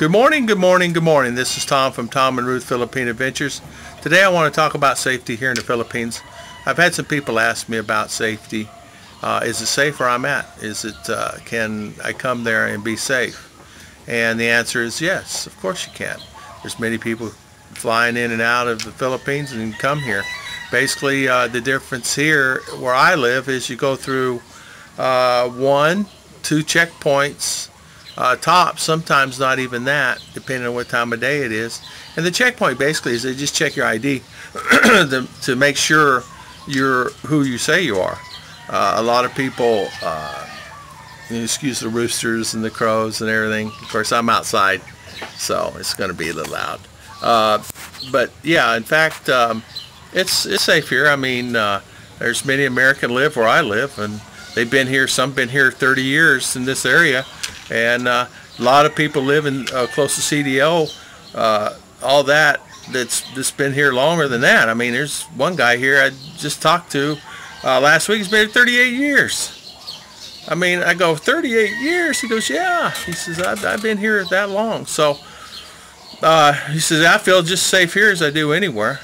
Good morning, good morning, good morning. This is Tom from Tom and Ruth Philippine Adventures. Today I want to talk about safety here in the Philippines. I've had some people ask me about safety. Is it safe where I'm at? Can I come there and be safe? And the answer is yes, of course you can. There's many people flying in and out of the Philippines and come here. Basically, the difference here where I live is you go through 1, 2 checkpoints, tops, sometimes not even that, depending on what time of day it is. And the checkpoint basically is they just check your ID to make sure you're who you say you are. A lot of people, excuse the roosters and the crows and everything. Of course, I'm outside, so it's going to be a little loud. But yeah, in fact, it's safe here. I mean, there's many Americans live where I live, and they've been here. Some been here 30 years in this area, and a lot of people live in close to CDO. All that's been here longer than that. I mean, there's one guy here I just talked to last week. He's been here 38 years. I mean, I go, 38 years? He goes, yeah. He says, I've been here that long. So he says, I feel just safe here as I do anywhere.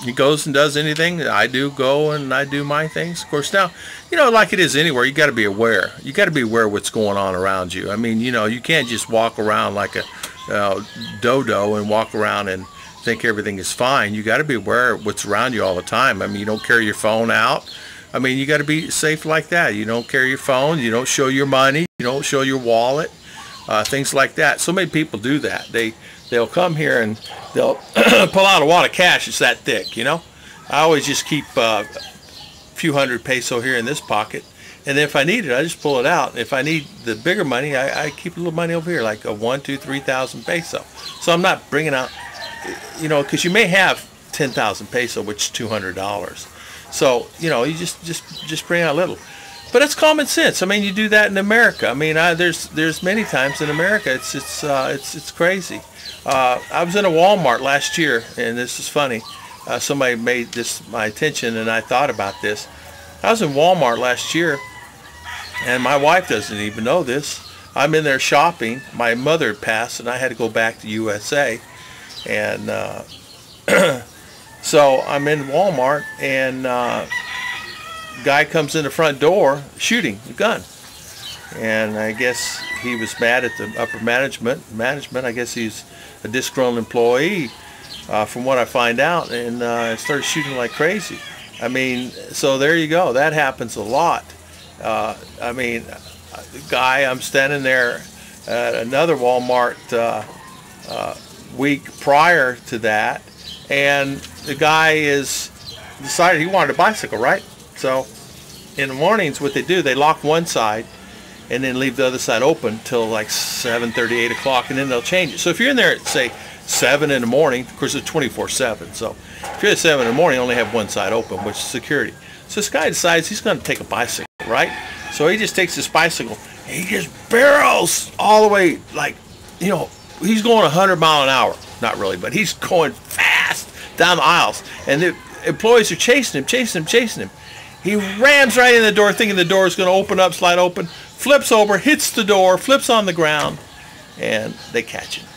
He goes and does anything. I do go and I do my things. Of course, now, like it is anywhere, you got to be aware. You got to be aware of what's going on around you. I mean, you can't just walk around like a dodo and walk around and think everything is fine. You got to be aware of what's around you all the time. I mean, you don't carry your phone out. I mean, you got to be safe like that. You don't carry your phone. You don't show your money. You don't show your wallet. Things like that. So many people do that. They'll come here and they'll pull out a wad of cash. It's that thick, I always just keep a few hundred peso here in this pocket, and then if I need it, I just pull it out. If I need the bigger money, I keep a little money over here, like a 1, 2, 3,000 peso. So I'm not bringing out, because you may have 10,000 peso, which is $200. So you just bring out a little. But it's common sense. I mean, you do that in America. I mean, there's many times in America it's crazy. I was in a Walmart last year, and this is funny. Somebody made this my attention, and I thought about this. I was in Walmart last year, and my wife doesn't even know this. I'm in there shopping. My mother had passed, and I had to go back to USA. And so I'm in Walmart, and guy comes in the front door shooting a gun. And I guess he was mad at the upper management. I guess he's a disgruntled employee, from what I find out, and started shooting like crazy. I mean, so there you go. That happens a lot. I mean, I'm standing there at another Walmart week prior to that, and the guy decided he wanted a bicycle, right? So in the mornings, what they do, they lock one side and then leave the other side open till like 7:30, 8 o'clock, and then they'll change it. So if you're in there at, say, 7 in the morning, of course it's 24/7, so if you're at 7 in the morning, you only have one side open, which is security. So this guy decides he's going to take a bicycle, right? So he just takes this bicycle, and he just barrels all the way, like, he's going 100 miles an hour. Not really, but he's going fast down the aisles, and the employees are chasing him. He rams right in the door, thinking the door is going to open up, slide open, flips over, hits the door, flips on the ground, and they catch him.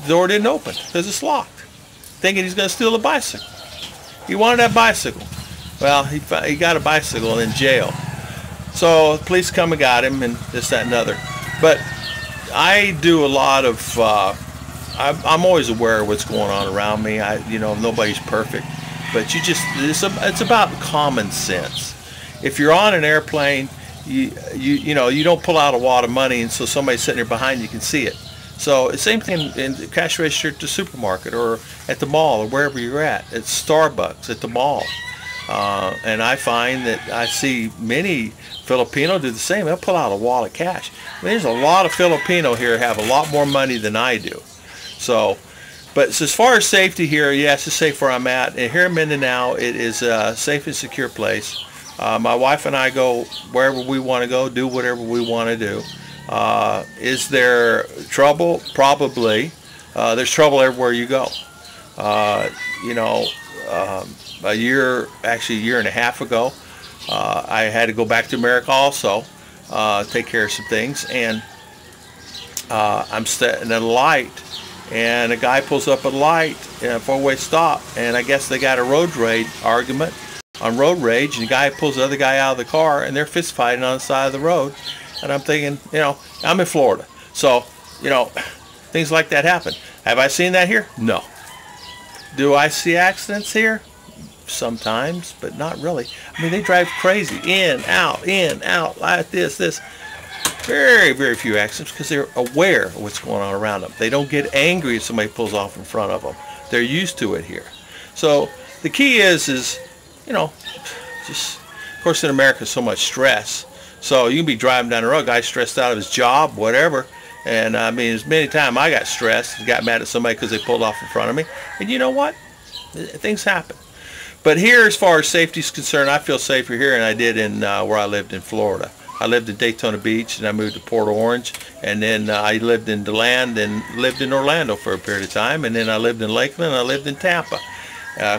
The door didn't open because it's locked, thinking he's going to steal the bicycle. He wanted that bicycle. Well, he got a bicycle in jail. So the police come and got him, and this, that, and other. But I do a lot of, I'm always aware of what's going on around me. Nobody's perfect. But it's about common sense. If you're on an airplane, you don't pull out a wad of money, and so somebody sitting there behind you can see it. So the same thing in the cash register at the supermarket or at the mall or wherever you're at Starbucks, at the mall. And I find that I see many Filipino do the same. They'll pull out a wad of cash. There's a lot of Filipino here have a lot more money than I do. So. But as far as safety here, yes, it's safe where I'm at. And here in Mindanao, it is a safe and secure place. My wife and I go wherever we want to go, do whatever we want to do. Is there trouble? Probably. There's trouble everywhere you go. A year and a half ago, I had to go back to America also, take care of some things. And I'm sitting at a light, and a guy pulls up at a light in a four-way stop, and I guess they got a road rage argument on road rage, and the guy pulls the other guy out of the car, and they're fist fighting on the side of the road. And I'm thinking, you know, I'm in Florida, so, you know, things like that happen. Have I seen that here? No. Do I see accidents here? Sometimes, but not really. I mean, they drive crazy, in, out, like this. Very, very few accidents because they're aware of what's going on around them. They don't get angry if somebody pulls off in front of them. They're used to it here. So the key is you know, just, of course in America, so much stress. So you can be driving down the road, guy's stressed out of his job, whatever. And I mean, as many times I got stressed, got mad at somebody because they pulled off in front of me. And you know what? Things happen. But here, as far as safety is concerned, I feel safer here than I did in where I lived in Florida. I lived in Daytona Beach, and I moved to Port Orange, and then I lived in DeLand and lived in Orlando for a period of time, and then I lived in Lakeland, and I lived in Tampa.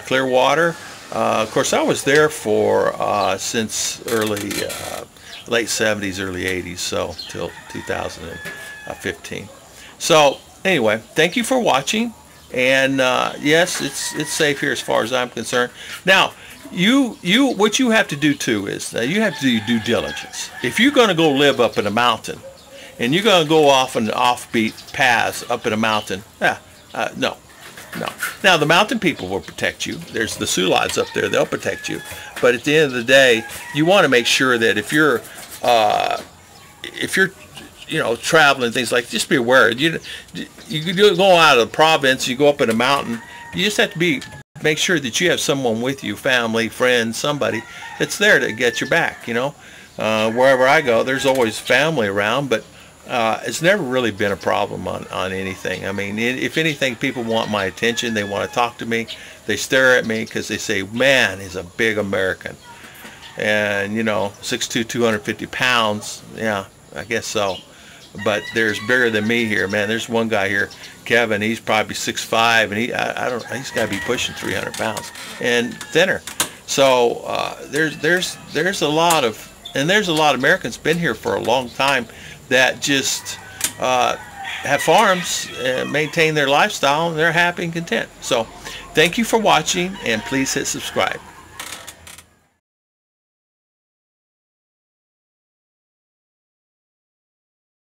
Clearwater, of course, I was there for since late 70s, early 80s, so till 2015. So anyway, thank you for watching. And yes, it's safe here as far as I'm concerned. Now, what you have to do too is you have to do due diligence. If you're going to go live up in a mountain, and you're going to go off on offbeat paths up in a mountain, no. Now the mountain people will protect you. There's the Sulides up there; they'll protect you. But at the end of the day, you want to make sure that if you're you know, traveling, things like, just be aware. You go out of the province, you go up in a mountain, you just have to make sure that you have someone with you, family, friends, somebody that's there to get your back, you know. Wherever I go, there's always family around, but it's never really been a problem on anything. I mean, if anything, people want my attention, they want to talk to me, they stare at me because they say, man, he's a big American. And, you know, 6'2", 250 pounds, yeah, I guess so. But there's bigger than me here, man. There's one guy here, Kevin. He's probably 6'5", and he's got to be pushing 300 pounds and thinner. So there's a lot of Americans been here for a long time that just have farms and maintain their lifestyle, and they're happy and content. So thank you for watching, and please hit subscribe.